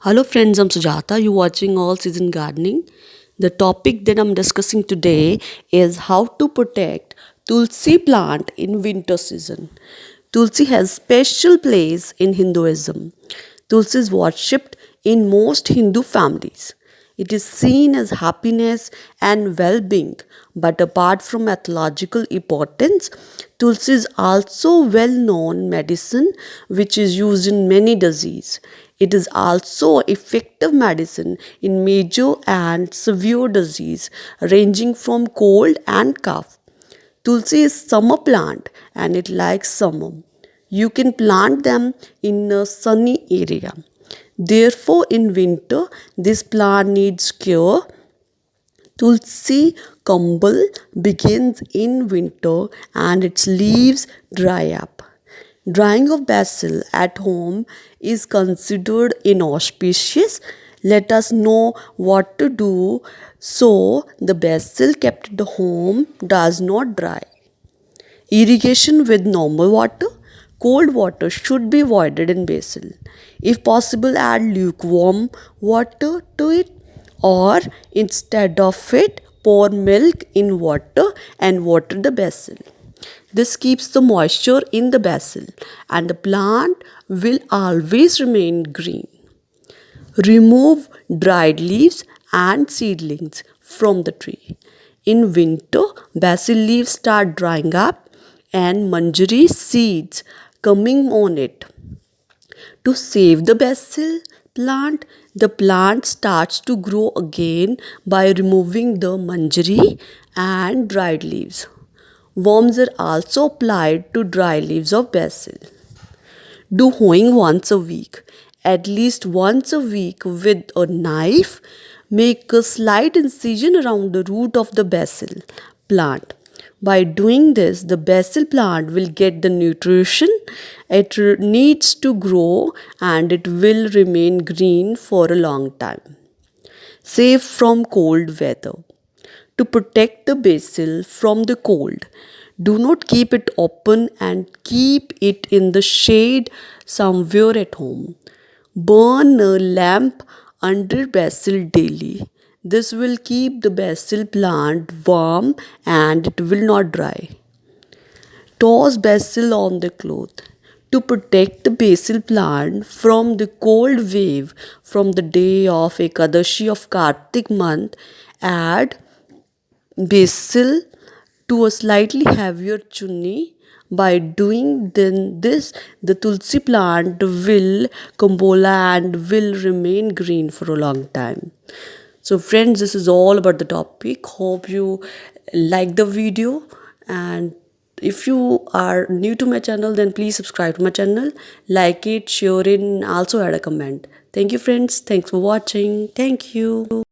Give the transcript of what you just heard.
Hello friends, I'm Sujata. You're watching All Season Gardening. The topic that I'm discussing today is how to protect Tulsi plant in winter season. Tulsi has special place in Hinduism. Tulsi is worshipped in most Hindu families. It is seen as happiness and well-being, but apart from ethological importance, Tulsi is also well-known medicine which is used in many diseases. It is also effective medicine in major and severe disease ranging from cold and cough. Tulsi is summer plant and it likes summer. You can plant them in a sunny area. Therefore, in winter, this plant needs care. Tulsi Kambal begins in winter and its leaves dry up. Drying of basil at home is considered inauspicious. Let us know what to do so the basil kept at home does not dry. Irrigation with normal water. Cold water should be avoided in basil. If possible, add lukewarm water to it, or instead of it, pour milk in water and water the basil. This keeps the moisture in the basil and the plant will always remain green. Remove dried leaves and seedlings from the tree. In winter, basil leaves start drying up and manjari seeds coming on it. To save the basil plant, the plant starts to grow again by removing the manjari and dried leaves. Worms are also applied to dry leaves of basil. Do hoeing once a week. At least once a week with a knife, make a slight incision around the root of the basil plant. By doing this, the basil plant will get the nutrition it needs to grow and it will remain green for a long time. Safe from cold weather. To protect the basil from the cold, do not keep it open and keep it in the shade somewhere at home. Burn a lamp under basil daily. This will keep the basil plant warm and it will not dry. Toss basil on the cloth. To protect the basil plant from the cold wave from the day of Ekadashi of Kartik month, add basil to a slightly heavier chunni. By doing then this, the tulsi plant will combola and will remain green for a long time. So friends, this is all about the topic. Hope you like the video, and if you are new to my channel, then please subscribe to my channel, like it, share it, and also add a comment. Thank you friends. Thanks for watching. Thank you.